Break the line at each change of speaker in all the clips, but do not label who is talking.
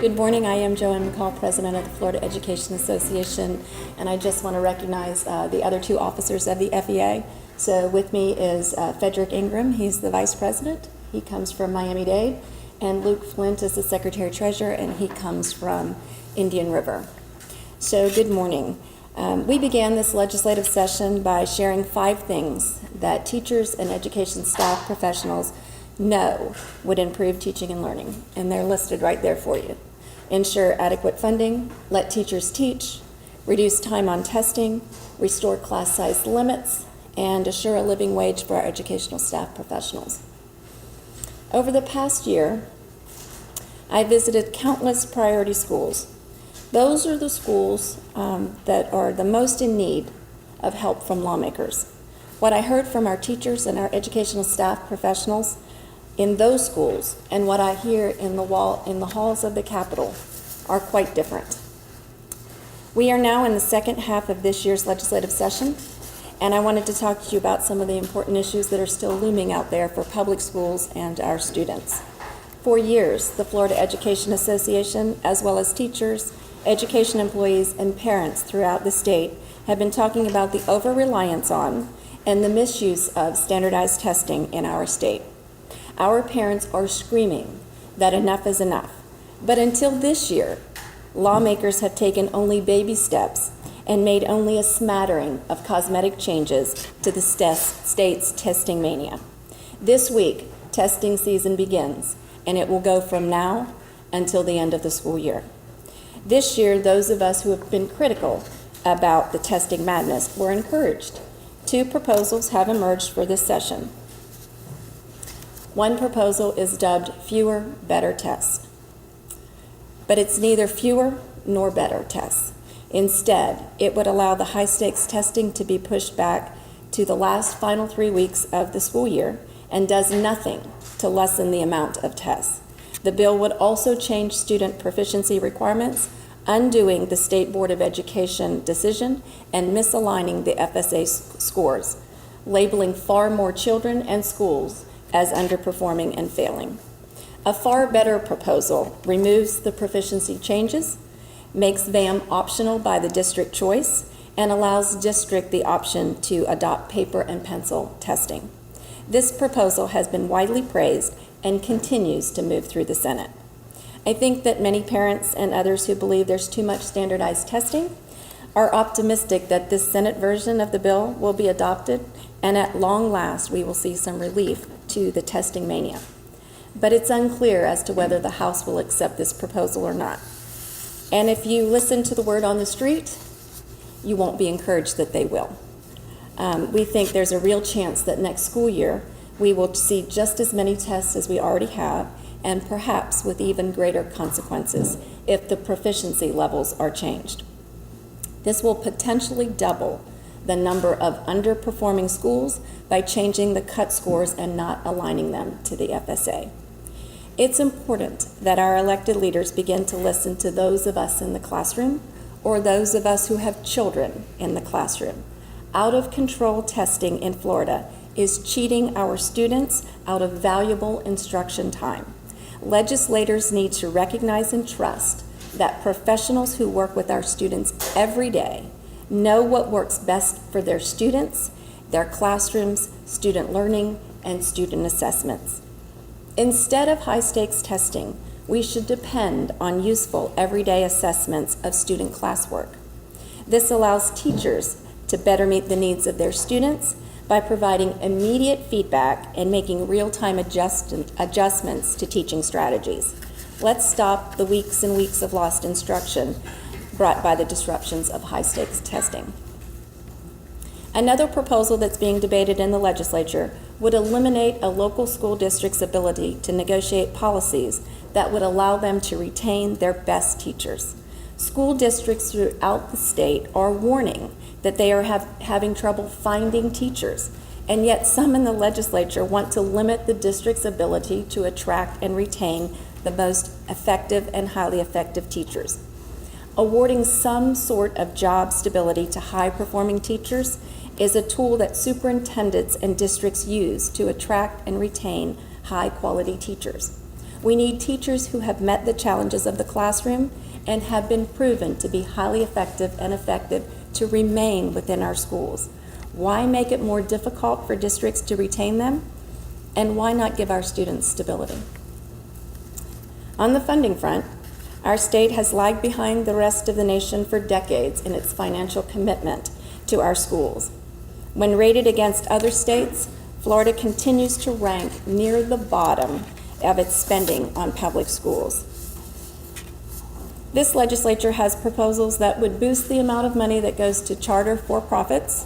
Good morning. I am Joanne McCall, President of the Florida Education Association, and I just want to recognize the other two officers of the FEA. So with me is Frederick Ingram. He's the Vice President. He comes from Miami-Dade. And Luke Flint is the Secretary-Treasurer, and he comes from Indian River. So good morning. We began this legislative session by sharing 5 things that teachers and education staff professionals know would improve teaching and learning, and they're listed right there for you. Ensure adequate funding, let teachers teach, reduce time on testing, restore class size limits, and assure a living wage for our educational staff professionals. Over the past year, I visited countless priority schools. Those are the schools that are the most in need of help from lawmakers. What I heard from our teachers and our educational staff professionals in those schools and what I hear in the halls of the Capitol are quite different. We are now in the second half of this year's legislative session, and I wanted to talk to you about some of the important issues that are still looming out there for public schools and our students. For years, the Florida Education Association, as well as teachers, education employees, and parents throughout the state have been talking about the over-reliance on and the misuse of standardized testing in our state. Our parents are screaming that enough is enough. But until this year, lawmakers have taken only baby steps and made only a smattering of cosmetic changes to the state's testing mania. This week, testing season begins, and it will go from now until the end of the school year. This year, those of us who have been critical about the testing madness were encouraged. 2 proposals have emerged for this session. One proposal is dubbed Fewer, Better Tests. But it's neither fewer nor better tests. Instead, it would allow the high-stakes testing to be pushed back to the last final 3 weeks of the school year and does nothing to lessen the amount of tests. The bill would also change student proficiency requirements, undoing the State Board of Education decision and misaligning the FSA scores, labeling far more children and schools as underperforming and failing. A far better proposal removes the proficiency changes, makes VAM optional by the district choice, and allows district the option to adopt paper and pencil testing. This proposal has been widely praised and continues to move through the Senate. I think that many parents and others who believe there's too much standardized testing are optimistic that this Senate version of the bill will be adopted, and at long last we will see some relief to the testing mania. But it's unclear as to whether the House will accept this proposal or not. And if you listen to the word on the street, you won't be encouraged that they will. We think there's a real chance that next school year we will see just as many tests as we already have, and perhaps with even greater consequences if the proficiency levels are changed. This will potentially double the number of underperforming schools by changing the cut scores and not aligning them to the FSA. It's important that our elected leaders begin to listen to those of us in the classroom or those of us who have children in the classroom. Out-of-control testing in Florida is cheating our students out of valuable instruction time. Legislators need to recognize and trust that professionals who work with our students every day know what works best for their students, their classrooms, student learning, and student assessments. Instead of high-stakes testing, we should depend on useful everyday assessments of student classwork. This allows teachers to better meet the needs of their students by providing immediate feedback and making real-time adjustments to teaching strategies. Let's stop the weeks and weeks of lost instruction brought by the disruptions of high-stakes testing. Another proposal that's being debated in the legislature would eliminate a local school district's ability to negotiate policies that would allow them to retain their best teachers. School districts throughout the state are warning that they are having trouble finding teachers, and yet some in the legislature want to limit the district's ability to attract and retain the most effective and highly effective teachers. Awarding some sort of job stability to high-performing teachers is a tool that superintendents and districts use to attract and retain high-quality teachers. We need teachers who have met the challenges of the classroom and have been proven to be highly effective and effective to remain within our schools. Why make it more difficult for districts to retain them? And why not give our students stability? On the funding front, our state has lagged behind the rest of the nation for decades in its financial commitment to our schools. When rated against other states, Florida continues to rank near the bottom of its spending on public schools. This legislature has proposals that would boost the amount of money that goes to charter for-profits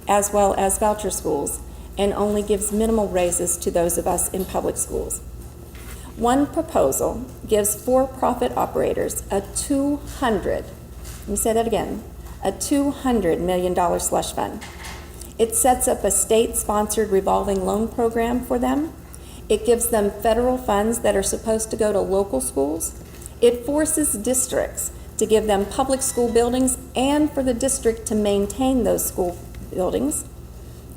as well as voucher schools, and only gives minimal raises to those of us in public schools. One proposal gives for-profit operators a $200 million slush fund. It sets up a state-sponsored revolving loan program for them. It gives them federal funds that are supposed to go to local schools. It forces districts to give them public school buildings and for the district to maintain those school buildings.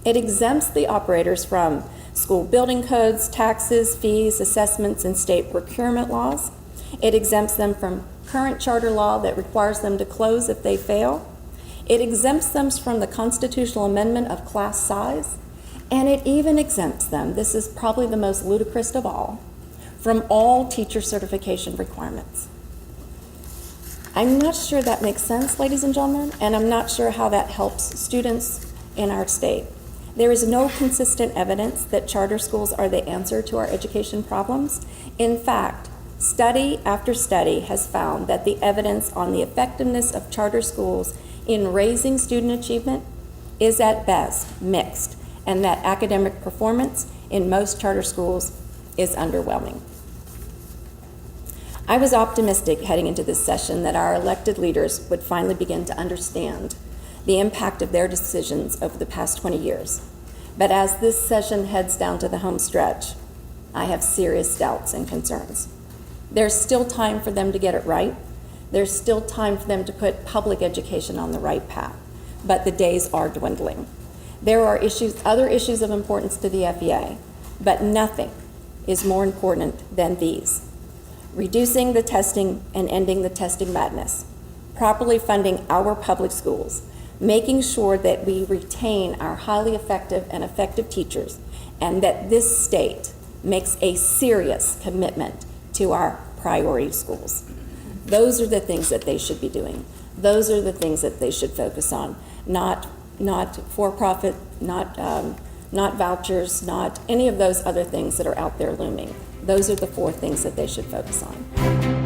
It exempts the operators from school building codes, taxes, fees, assessments, and state procurement laws. It exempts them from current charter law that requires them to close if they fail. It exempts them from the constitutional amendment of class size. And it even exempts them, this is probably the most ludicrous of all, from all teacher certification requirements. I'm not sure that makes sense, ladies and gentlemen, and I'm not sure how that helps students in our state. There is no consistent evidence that charter schools are the answer to our education problems. In fact, study after study has found that the evidence on the effectiveness of charter schools in raising student achievement is at best mixed, and that academic performance in most charter schools is underwhelming. I was optimistic heading into this session that our elected leaders would finally begin to understand the impact of their decisions over the past 20 years. But as this session heads down to the home stretch, I have serious doubts and concerns. There's still time for them to get it right. There's still time for them to put public education on the right path, but the days are dwindling. There are other issues of importance to the FEA, but nothing is more important than these: reducing the testing and ending the testing madness, properly funding our public schools, making sure that we retain our highly effective and effective teachers, and that this state makes a serious commitment to our priority schools. Those are the things that they should be doing. Those are the things that they should focus on, not for-profit, not vouchers, not any of those other things that are out there looming. Those are the four things that they should focus on.